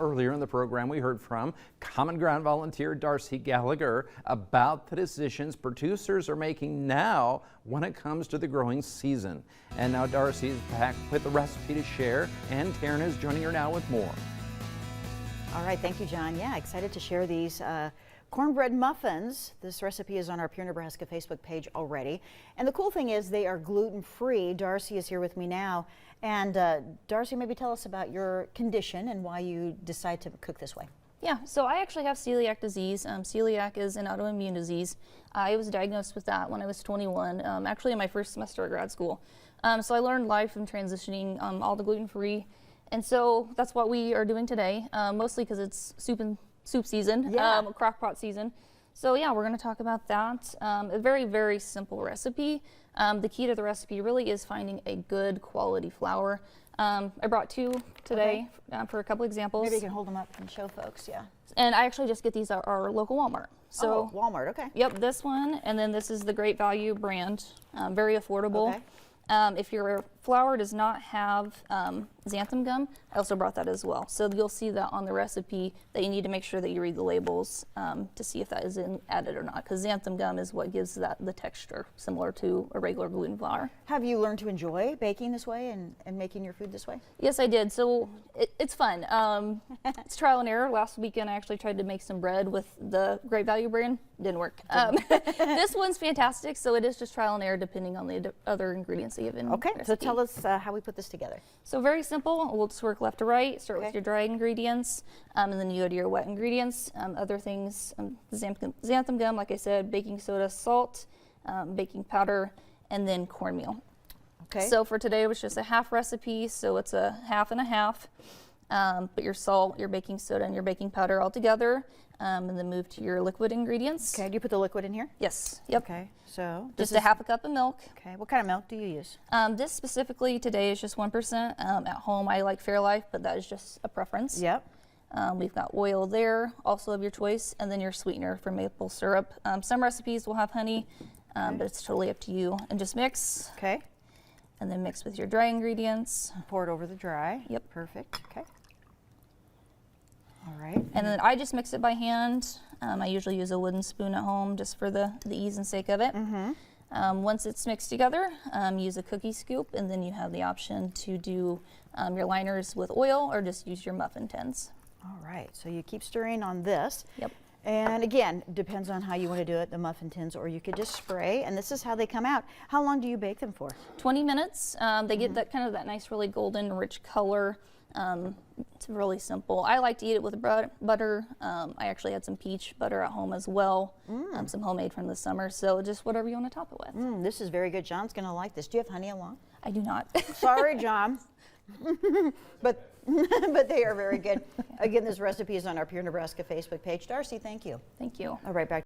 earlier in the program, we heard from Common Ground volunteer Darcie Gallagher about the decisions producers are making now when it comes to the growing season. And now Darcie is back with a recipe to share, and Taryn is joining her now with more. All right, thank you, John. Yeah, excited to share these cornbread muffins. This recipe is on our Pure Nebraska Facebook page already. And the cool thing is they are gluten-free. Darcie is here with me now. And Darcie, maybe tell us about your condition and why you decide to cook this way. Yeah, so I actually have celiac disease. Celiac is an autoimmune disease. I was diagnosed with that when I was 21, actually in my first semester of grad school. So I learned life from transitioning all to gluten-free. And so that's what we are doing today, mostly because it's soup season, crock pot season. So yeah, we're going to talk about that. A very, very simple recipe. The key to the recipe really is finding a good quality flour. I brought two today for a couple examples. Maybe you can hold them up and show folks, yeah. And I actually just get these at our local Walmart. So Walmart, okay. Yep, this one, and then this is the Great Value brand, very affordable. Okay. If your flour does not have xanthan gum, I also brought that as well. So you'll see that on the recipe that you need to make sure that you read the labels to see if that is added or not, because xanthan gum is what gives that the texture similar to a regular gluten flour. Have you learned to enjoy baking this way and making your food this way? Yes, I did. So it's fun. It's trial and error. Last weekend I actually tried to make some bread with the Great Value brand. Didn't work. This one's fantastic, so it is just trial and error depending on the other ingredients that you have in Okay, recipe. so tell us how we put this together. So very simple. We'll just work left to right. Start with your dry ingredients, and then you go to your wet ingredients. Other things, xanthan gum, like I said, baking soda, salt, baking powder, and then cornmeal. Okay. So for today, it was just a half recipe, so it's a half and a half. Put your salt, your baking soda, and your baking powder all together, and then move to your liquid ingredients. Okay, do you put the liquid in here? Yes. Yep. Okay, so Just a half a cup of milk. Okay, what kind of milk do you use? This specifically today is just 1%. At home, I like Fairlife, but that is just a preference. Yep. We've got oil there, also of your choice, and then your sweetener for maple syrup. Some recipes will have honey, but it's totally up to you. And just mix. Okay. And then mix with your dry ingredients. Pour it over the dry. Yep. Perfect. Okay. All right. And then I just mix it by hand. I usually use a wooden spoon at home just for the ease and sake of it. Once it's mixed together, use a cookie scoop, and then you have the option to do your liners with oil or just use your muffin tins. All right, so you keep stirring on this. Yep. And again, depends on how you want to do it, the muffin tins, or you could just spray, and this is how they come out. How long do you bake them for? 20 minutes. They get that kind of that nice, really golden, rich color. It's really simple. I like to eat it with butter. I actually had some peach butter at home as well, some homemade from the summer, so just whatever you want to top it with. This is very good. John's going to like this. Do you have honey along? I do not. Sorry, John. but they are very good. Again, this recipe is on our Pure Nebraska Facebook page. Darcie, thank you. Thank you. All right, back.